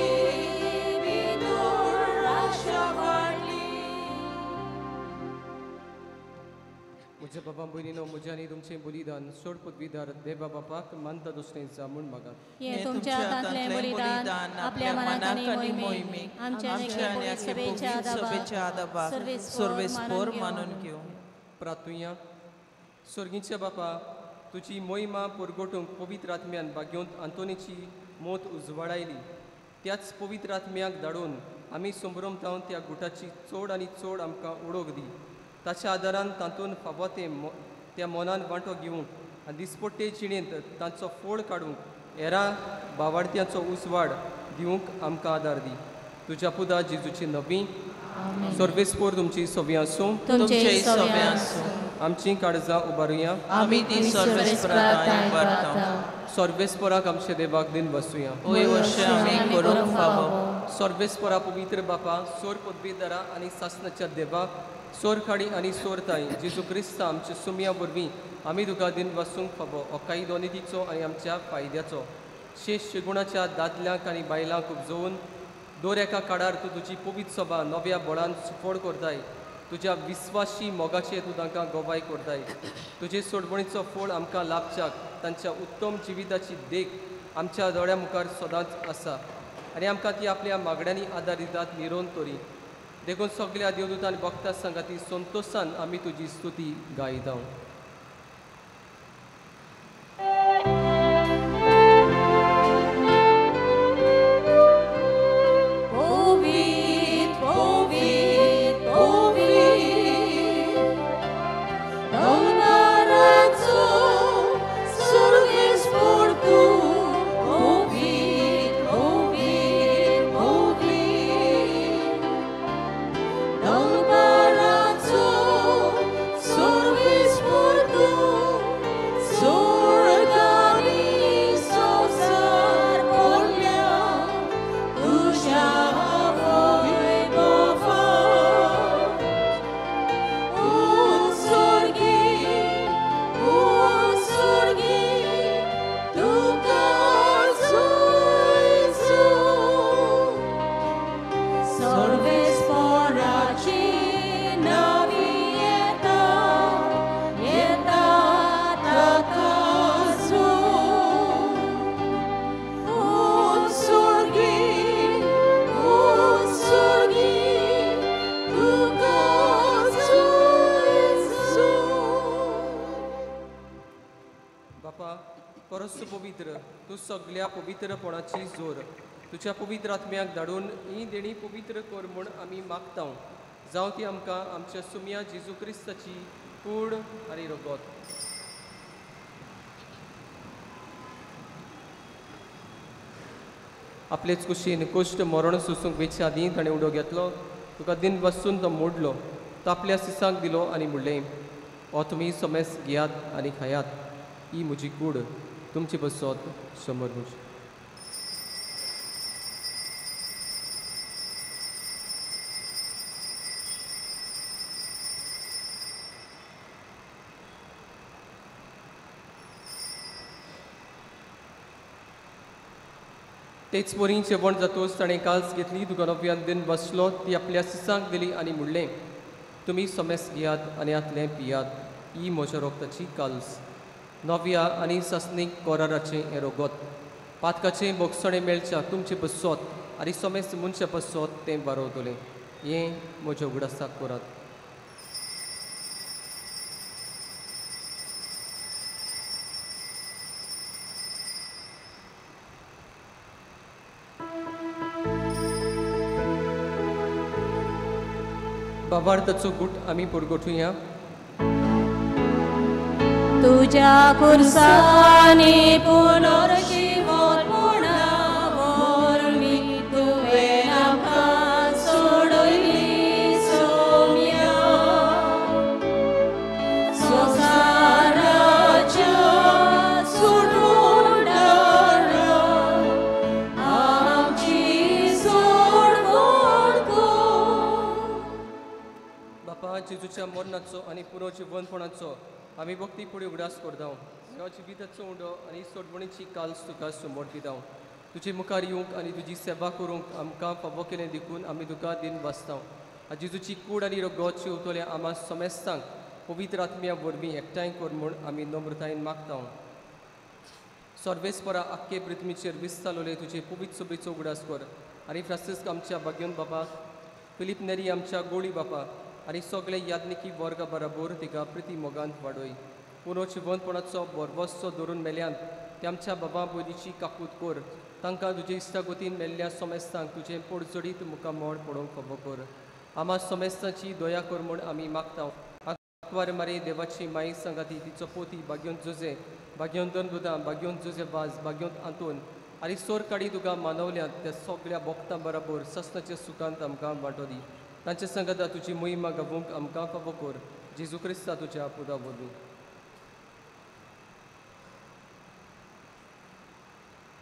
विदूर आशा वाढली. म्हज्या बाबा भयणीनो म्हजें आनी तुमचें बलिदान सोड पदवीदार देवा बापाक मानता दुसरेंचा म्हूण मागात हे तुमच्या हातांतलें बलिदान आपल्या मनात आनी मोहिमेक आमच्या आनी सभेच्या आदाबाक सर्वेस्पोर मानून घेवं. प्रार्थुया. स्वर्गीच्या बापा, तुजी मोहिमा परगोटूंक पवित्र आत्म्यान भाग्योंत आंतोनीची मोत उजवाडायली. त्याच पवित्र आत्म्याक धाडून आमी संभ्रम जावन त्या गुटाची चड आनी चड आमकां ओळख दी. ताच्या आदारान तातूंत फावो त्या मनान वांटो घेवंक आनी दिसपट्टे जिणेंत तांचो फोड काडूंक हेरां भावार्थ्यांचो उजवाड दिवंक आमकां आदार दी. तुज्या पुता जेजूची नवी सर्वेस्पोर तुमची सवी आसूं. तुमचे सवे आसूं. आमची काळजां उबारुया. आमी ती सर्वेस्पराक करता. सर्वेस्पराक आमचे देवाक दिन वसूया. ओय वर्ष आमी करूंक फावो. सर्वेस्परा पवित्र बापा, सोर पदवीदारा आनी सासणाच्या देवा, सोर खाडी आनी सोर ताई जेजू क्रिस्त आमच्या सुमया वरवीं आमी तुका दिन वसूंक फावो. ओकाई दोनितीचो आनी आमच्या फायद्याचो शेष गुणाच्या दादल्यांक आनी बायलांक उपजोवन दर एका काळार तूं तुजी पवित्र सभा नव्या बळान सुफोड करताय. तुज्या विस्वाशी मोगाचे तूं तांकां गोवाय करताय. तुजे सोडवणीचो फळ आमकां लाभच्याक तांच्या उत्तम जिविताची देख आमच्या दोळ्या मुखार सदांच आसा आनी आमकां ती आपल्या मागण्यांनी आदार दितात निरोन तोरी. देखून सगल्या देवदूतांनी भक्तां सांगाती संतोशान आमी तुजी स्तुती गायता. पवित्र तूं सगळ्या पवित्रपणाची जोर तुझ्या पवित्र आत्म्याक धाडून ही देणी पवित्र कर म्हूण आमी मागता. जावं ती आमकां आमच्या सुमया जेजू क्रिस्ताची कूड आनी रगत. आपलेच कुशीन कुश्ट मरण सोसूंक वेचे आदीं ताणें उडो घेतलो. तुका दिन बसून तो मोडलो. तो आपल्या सिसांक दिलो आनी म्हणलें, हो तुमी समेस घेयात आनी खायात. ही म्हजी कूड. तुमची बसत समोर म्हजी. तेच पोरी जेवण जातोच ताणें काल्स घेतली. तुका नव्यान दिन बसलो. ती आपल्या सिसांक दिली आनी म्हणलें, तुमी समेस घेयात आनी आतलें पियात. ही म्हज्या रोगताची काल्स. नव्या आनी सस्नीक कोराराचें हें रगत. पातकाचें बोगसणें मेळच्या तुमचें बसत आनी समेस मनशां बसत तें बारोवतलें. हें म्हज्या उगडासाक करात. बाबार्थाचो गूट आमी परगोठुया. तुझ्या कुर्सानी पुनर्जीवन पुणावरवी तुवें आमकां सोडयली सोम्या. संसाराच्या सोडून आमची सोडवण कर. बापा जेजूच्या मरणाचो आनी पुनर्जीवनपणाचो आमी भक्ती फुडें उगडास करता. ह्या जिविताचो उंडो आनी सोडवणीची काल्स तुका समोर दिता. तुजे मुखार येवंक आनी तुजी सेवा करूंक आमकां फावो केलें देखून आमी तुका दिन वाचता. जेजूची कूड आनी रगत शिवतले आमा समेस्तांक पवित्र आत्म्या वरवीं एकठांय कर म्हूण आमी नम्रतायेन मागता. सर्वेस्परा आख्खे पृथ्वीचेर विस्तालोले तुजे पवित्र सभेचो उगडास कर आनी फ्रांसिस्क आमच्या भाग्योन बाबा, फिलीप नेरी आमच्या गोळी बापा आनी सगळे याज्ञिकी वर्गा बराबर तिका प्रिती मोगांत वाडय. पुरो जिवंतपणाचो बरवस्सो धरून मेल्यांत ते आमच्या बाबा पयलींची काकूट कर. तांकां तुजे इश्टागतीन मेल्ल्या सोमेस्तांक तुजें पोडजडीत मुखार मोड पडोवंक फावो कर. आम्हा सोमेस्तांची दया कर म्हूण आमी मागता. आंकवार मारे देवाची माई सांगाती तिचो पोती भाग्योंत जोजे, भाग्योंत दनबुदां, भाग्योंत जोजे वाज, भाग्योंत आंतून आनी सोर काडी तुका मानवल्यांत त्या सगळ्या भक्तां बराबर सस्नाच्या सुखांत आमकां वांटो दी. तांचे सांगाता तुजी मोहिमा गावूंक आमकां फावो कर. जेजू क्रिस्ता तुज्या पुता वरवीं.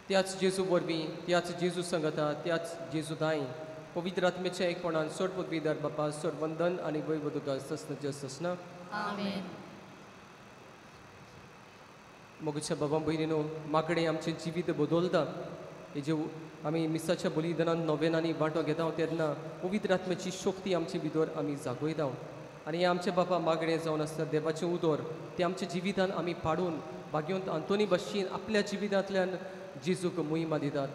त्याच जेजू वरवीं, त्याच जेजू सांगाता, त्याच जेजू दाय पवित्र आत्मेच्या एकपणान सोड पदवीदार बापा सोड वंदन आनी वैवदुका सस्नाच्या ससना. आमेन. मोगच्या बाबा भयणीनो, मागणे आमचें जिवीत बदलता. हेजे आमी मिसाच्या बलिदानान नोवेनांनी वांटो घेता तेन्ना पवित्र आत्म्याची शक्ती आमचे भितर आमी जागयता. आनी आमचे बापा मागणे जावन आसता देवाचें उदोर तें आमच्या जिवितान आमी पाडून भाग्योंत आंतोनी भाशेन आपल्या जिवितांतल्यान जेजूक मोहिमा दितात.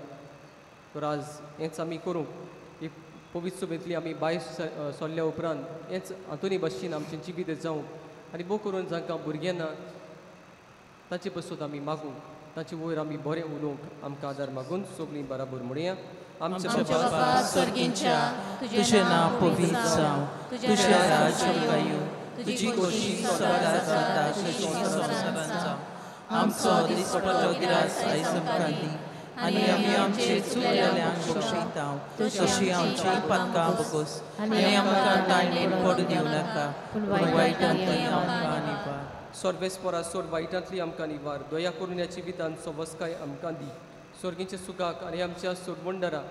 तर आज हेंच आमी करूं. ही पवित्र सभेंतली आमी भायर सरल्या उपरांत हेंच आंतोनी भाशेन आमचें जिवीत जावं आनी भोव करून जांकां भुरग्यां ना तांचे पासून आमी मागूं. तांचे वयर आमी बरें उलोवंक आमकां आदार मागून सगळीं बराबर म्हणया. आमच्या बापा स्वर्गींच्या तुझे नांव पवित्र जावं, तुझें राज्य येवं, तुजी खोशी स्वर्गांत जाता तशी संवसारांत जावं. आमचो दिसपट्टो गिरास आयज आमकां दी आनी आमी आमचे चुकलेल्यांक बक्षिता तशी आमची पातकां बगोस आनी आमकां ताळमेन पडूं दिवं नाका पूण वायटांतल्यान आमकां निवार. सर्वेस्परा सोड वायटांतली आमकां निवार. दया करून ह्या जिवितांत सवस्काय आमकां दी. स्वर्गीच्या सुखाक आनी आमच्या सोडवंडरा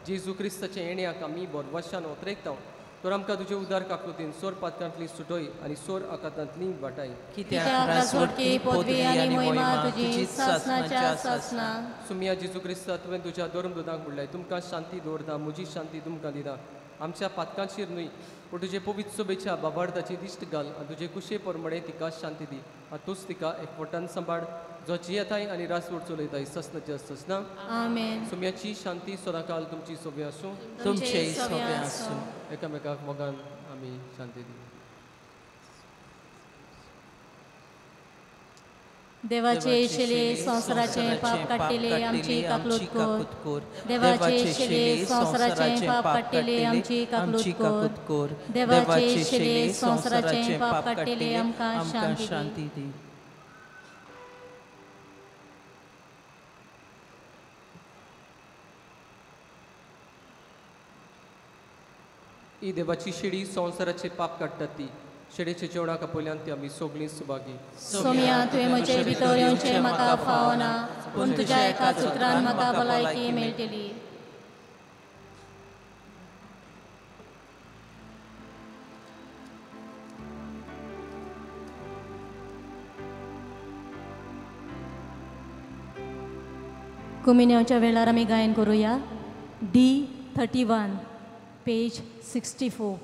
जेजू क्रिस्ताच्या येण्याक आमी बोरवाशान उतरयता. तर आमकां तुजे उदार काकुतीन सोर पातकांतली सुटय आनी सोर आकांतांतली वाटाय. कित्याक राजवटकी पदवी आनी मोहिमा तुजी सासणाच्या सासना. सुमिया जेजू क्रिस्ता तुवें तुज्या धर्म दुदांक म्हणल्याय तुमकां शांती दवरता, म्हजी शांती तुमकां दिता. आमच्या पातकांचेर न्हय पूण तुजे पवित्र सभेच्या बाबार्दाची दिश्ट घाल आनी तुजे कुशे परमणे तिका शांती दी. आनी तूंच तिका एकवटान सांबाळ जो जियेताय आनी रासवट चलयताय ससनाच्या ससना. आमेन. सुमयाची शांती सदांकाल तुमची सोबे आसूं. तुमचे सोबे आसूं. एकामेकाक मोगान आमी शांती दी. देवाचे शेले संसाराचे पाप काडटेले आमची काकलूत कोर. देवाचे शेले संसाराचे पाप काडटेले आमची काकलूत कोर. देवाचे शेले संसाराचे पाप काडटेले आमकां शांती दी. ही देवाची शेळी संवसाराचे पाप काडटात ती. शेळेच्या जेवणाक आपयल्यान ती आमी सगळीं सुभागी. सोम्या तुवें म्हजे भितर येवचें म्हाका फावना पूण तुज्या एका उतरान म्हाका भलायकी मेळटली. कुमिन्याच्या वेळार आमी गायन करुया. D31 page 64.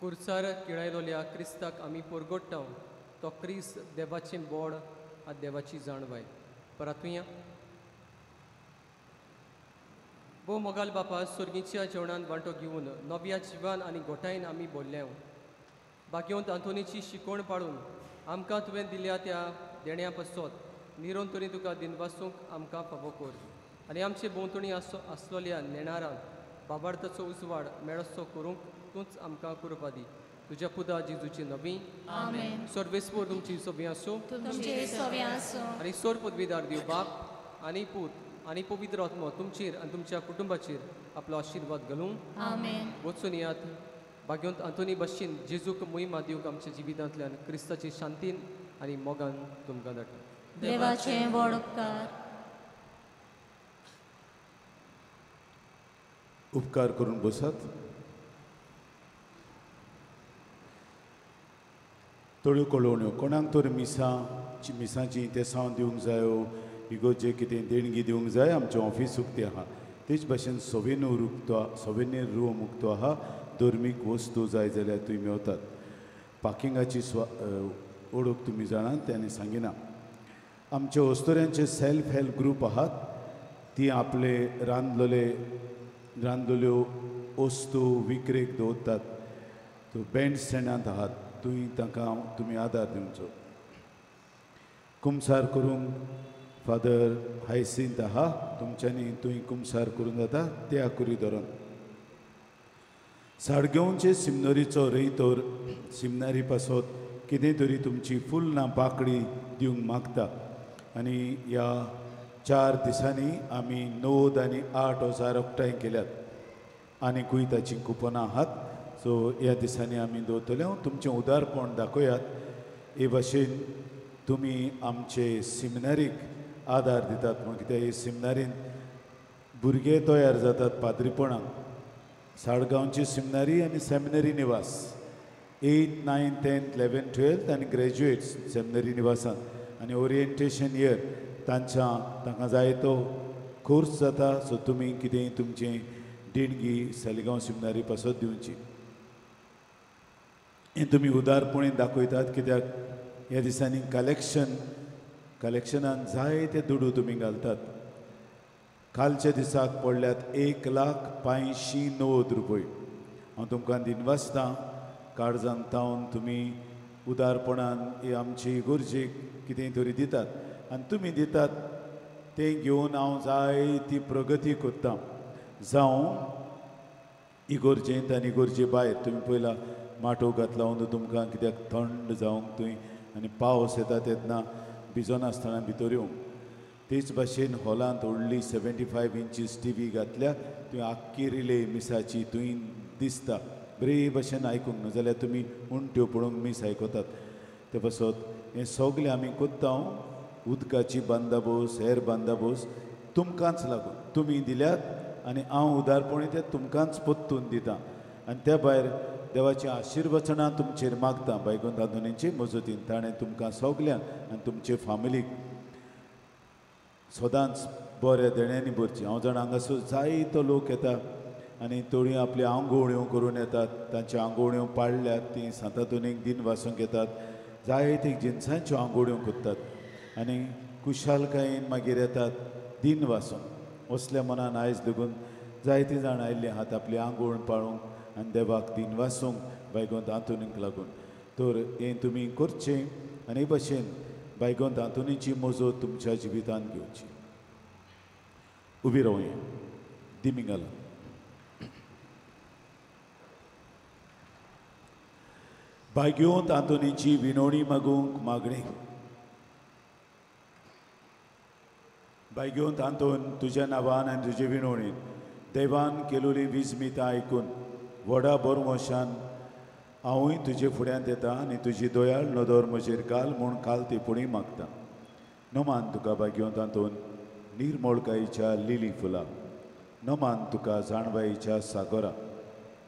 कुर्सार किळायलोल्या क्रिस्ताक आमी पोरगोडटा तो क्रिस्त देवाचें बोड आ देवाची जाणवाय. परतुया भोव मोगाल बापा सुर्गीच्या जेवणान वांटो घेवन नव्या जिवान आनी गोठायन आमी बोल्ल्या भाग्यवंत आंतोनीची शिकवण पाळून आमकां तुवें दिल्या त्या देण्या पासत निरोन तरी तुका दिनवासूंक आमकां फावो कर आनी आमचे भोंवतणी आसलोल्या नेणारांक बाबार्थाचो उजवाड मेळसो करूंक तूंच आमकां कृपा दी तुज्या पुदा जेजूची नवी आमेन. सर्वेस्वर तुमची सभी आसूं तुमचे सवे आसूं आनी सोर पदवीदार देव बाप आनी पूत आनी पवित्र आत्मो तुमचेर आनी तुमच्या कुटुंबाचेर आपलो आशिर्वाद घालूं आमेन. वचून यात भाग्यवंत आंतोनी भाशेन जेजूक मोहिमा दिवंक आमच्या जिवितांतल्यान क्रिस्ताची शांतीन आनी मोगान तुमकां धाडटा देवाचे व्हड उपकार. उपकार करून बसात. थोड्यो कळोवण्यो कोणाक तर मिसांची ते सावन दिवंक जायो इगोजे कितें देणगी दिवंक जाय आमचें ऑफीस उक्तें आहा तेच भाशेन सवेनीर रू मुक्तो आहा धर्मीक वस्तू जाय जाल्यार तुमी मेवतात. पार्किंगाची ओळख तुमी जाणात त्याने सांगिना. आमचे वस्तुऱ्यांचे सेल्फ हेल्प ग्रूप आहात ती आपले रांदलेल्यो वस्तू विक्रेक दवरतात. तो बँड स्टँडांत आहात तांकां तुमी आदार दिवचो. कुमसार करूंक फादर हायसिंत आहा तुमच्यांनी तुवें कुमसार करूंक जाता त्या कुरी धरून. साडगेवचे सिमनरीचो रयतोर सिमनारी पासत कितें तरी तुमची फूल ना बाकडी दिवंक मागता आनी ह्या 4 दिसांनी आमी 9 आनी 8,000 एकठांय केल्यात आनीकूय ताची कुपनां आहात. सो ह्या दिसांनी आमी दवरतले. तुमचें उदारपण दाखयात. हे भाशेन तुमी आमचे सिमिनारीक आदार दितात म्हण कित्याक हे सिमिनारीन भुरगे तयार जातात पाद्रीपणाक. साळगांवची सिमिनारी आनी सेमिनरी निवास 8th, 9th, 10th, 11th, 12th आनी ग्रॅज्युएट्स सेमिनरी निवासांत आनी ओरिएंटेशन इयर तांकां जाय तो कोर्स जाता. सो तुमी कितेंय तुमचें देणगी सालिगांव सिमिनारी पासत दिवची. हें तुमी उदारपणीन दाखयतात कित्याक ह्या दिसांनी कलेक्शनान जायते दुडू तुमी घालतात. कालच्या दिसाक पडल्यात 1,85,90 रुपये. हांव तुमकां दिनवासतां काळजान तावन तुमी उदारपणान ही आमची इगोर्जेक कितेंय तरी दितात आनी तुमी दितात तें घेवन हांव जायती प्रगती करतां. जावं इगोर्जेंत आनी इगोर्जे भायर तुमी पयला माटो घातला अंदू तुमकां कित्याक थंड जावंक थंय आनी पावस येता तेन्ना भिजोनासतना भितर येवंक. तेच भाशेन हॉलांत व्हडली 75 इंचीस TV घातल्या तुवें आख्खी रिले मिसाची तुवें दिसता बरे भाशेन आयकूंक ना जाल्यार तुमी उणट्यो पळोवंक मीस आयकतात. ते पासत हें सगलें आमी कोत्ता. उदकाची बांदाबोस हेर बांदाबोस तुमकांच लागून तुमी दिल्यात आनी हांव उदारपणी तें तुमकांच परतून दितां. आनी त्या भायर देवाची आशिर्वचनां तुमचेर मागता भायगून आंतोनीचे मजतीन. ताणें तुमकां सगल्यांक आनी तुमचे फामिलीक सदांच बऱ्या देण्यांनी भरची. हांव जाणा हांगासर जायतो लोक येता आनी थोडीं आपल्यो आंगवण्यो करून येतात. तांच्यो आंगवण्यो पाळल्यात ती सांतातोनीक दिन वासूंक येतात. जायते जिन्सांच्यो आंगवण्यो करतात आनी कुशालकायेन मागीर येतात दिन वासूंक. असल्या मनान आयज लेगून जायतीं जाण आयिल्लीं आहात आपली आंगवण पाळूंक आनी देवाक दिन वासूंक भायगोंत आंतोनीक लागून. तर हें तुमी करचें आनी हे भाशेन भायगोंत आंतोनीची मजत तुमच्या जिवितांत घेवची. उबी रावया दिमिंगाला. भाग्योंत आंतोनीची विनोणी मागूंक मागणी. भाग्योंत आंतोन तुज्या नांवान आनी तुजे विनोणीन देवान केलोली विस्मितां आयकून व्हडा बोरमोशान हांवूय तुजे फुड्यांत येता आनी तुजी दोयाळ नदर म्हजेर घाल म्हूण कालतेपणी मागता. नमान तुका भाग्योंत आंतोन निर्मोळकायेच्या लिली फुलां. नमान तुका जाणवायेच्या सागोरा.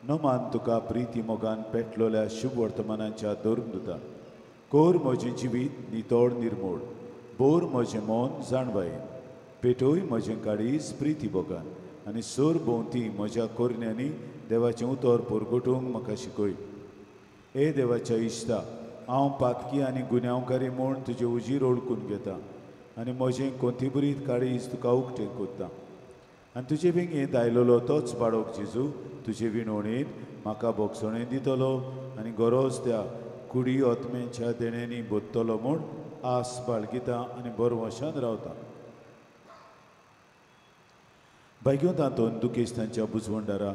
नमान तुका प्रिती मोगान पेटलोल्या शुभ वर्तमानाच्या दोरमदुता. कोर म्हजें जिवीत नितोड निर्मोळ. बोर म्हजें मोन जाणवायेन. पेटोय म्हजें काळीज प्रिती मोगान आनी सोर भोंवती म्हज्या कोरण्यांनी देवाचें उतर परगटूंक म्हाका शिकय. हे देवाच्या इश्टा हांव पातकी आनी गुन्यांवकारी म्हूण तुजें उजीर ओळखून घेता आनी म्हजें कोंथिबुरीत काळीज तुका उक्तें कोत्ता. आनी तुजे विंगेंत आयलोलो तोच बाळोक जेजू तुजे विणवणेन म्हाका भोगसणें दितलो आनी गरज त्या कुडी ओतमेच्या देण्यांनी बोदतलो म्हूण आस बाळगिता आनी बरवशान रावता. भाग्यो तांतून दुखेस्तांच्या बुजवंडारा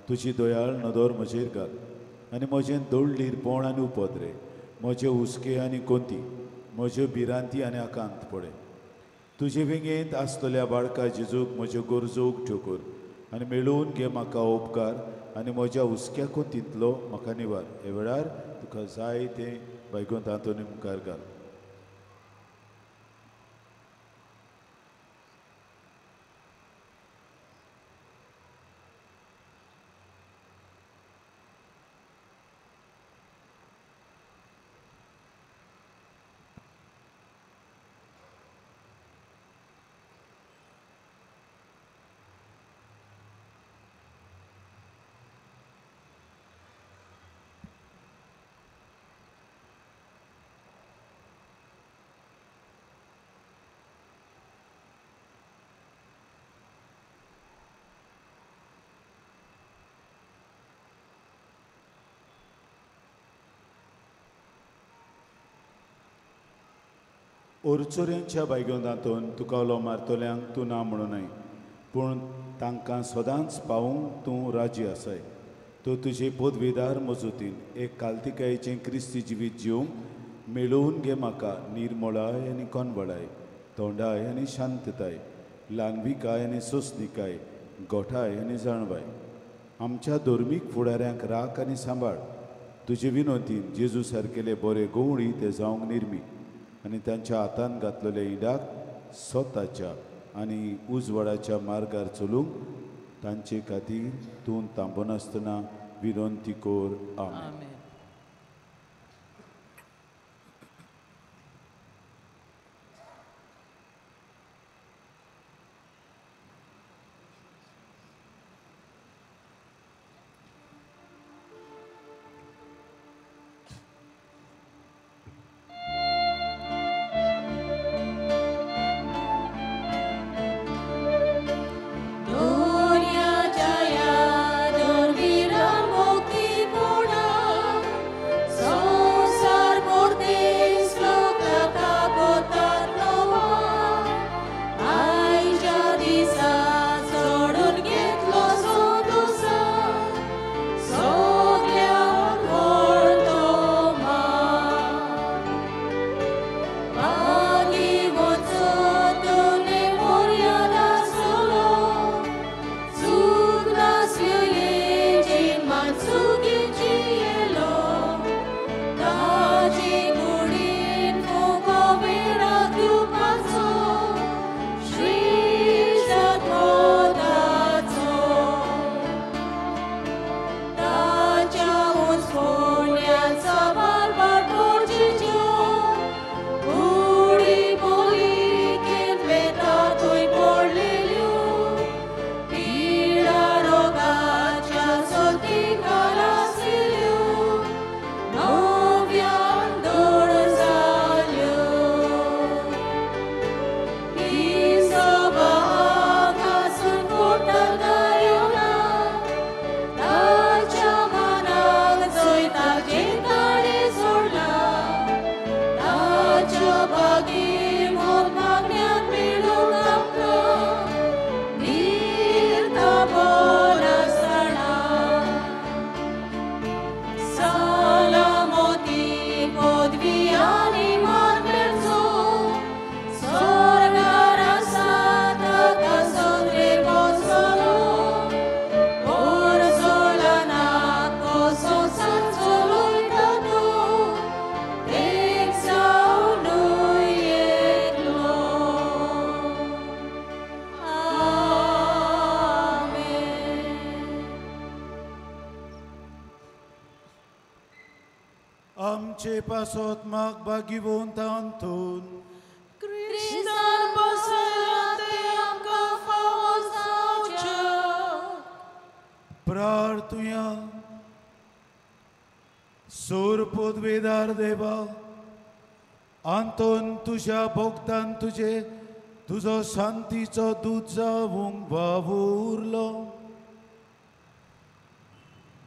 तुजी दोयाळ नदर म्हजेर घाल आनी म्हजें दोळ्ळीर पोण आनी उपद्रे म्हजे हुस्के आनी कोंती म्हज्यो भिरांती आनी आकांत पडे. तुजे विंगेंत आसतल्या बाळका जेजूक म्हज्यो गरजोक ठोकर आनी मेळून घे म्हाका उपकार आनी म्हज्या हुस्क्या कोंतींतलो म्हाका निवार. हे वेळार तुका जाय तें भाग्यो तांतून मुखार घाल. ओरचोऱ्यांच्या बायगोंदांतून तुकावलो मारतल्यांक तूं ना म्हणूनय पूण तांकां सदांच पावूंक तूं राजी आसाय. तूं तुजे पदवीदार मजूतीन एक काल्तिकायेचें क्रिस्ती जिवीत जिवंक मेळोवन घे म्हाका निर्मळाय आनी कोनबळाय, तोंडाय आनी शांतताय, ल्हानविकाय आनी सोंसणिकाय, गोठाय आनी जाणवाय. आमच्या धर्मीक फुडाऱ्यांक राख आनी सांबाळ. तुजे विनोतीन जेजू सारकेले बरे गवळी ते जावंक निर्मी आनी तांच्या हातान घातलेल्या इडाक स्वताच्या आनी उजवाडाच्या मार्गार चलूंक तांचे खातीर तूं थांबनासतना विनंती कोर. आमेन. आमचे पासोत्माक भागिवंत तांतून क्रिस्तान बसयला ते आमकां फावो जावचें. प्रार्थुया. सोर पदवेदार देवा, आंतोन तुझ्या भोगतान तुजो शांतीचो दूत जावंक वावुरलो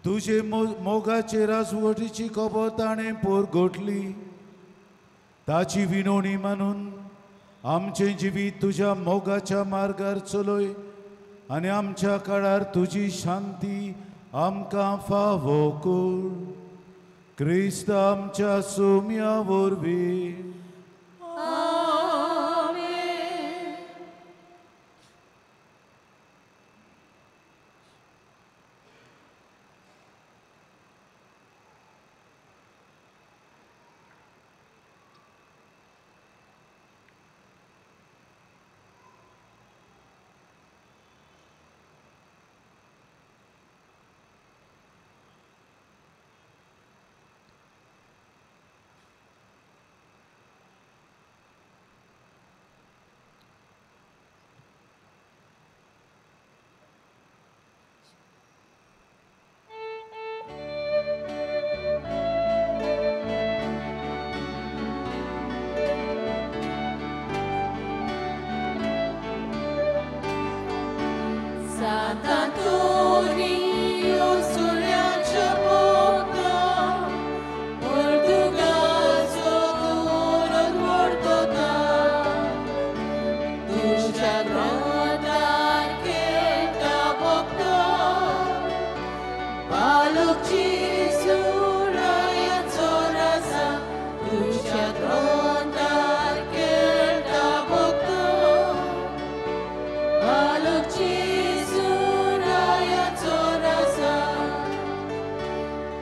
तुजे मोगाचे राजवटीची खबर ताणें पोरगोटली ताची विनोणी मानून आमचें जिवीत तुज्या मोगाच्या मार्गार चलय आनी आमच्या काळार तुजी शांती आमकां फावो कर क्रिस्त आमच्या सोम्या वरवीं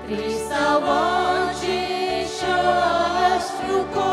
Cristo, voce, show us through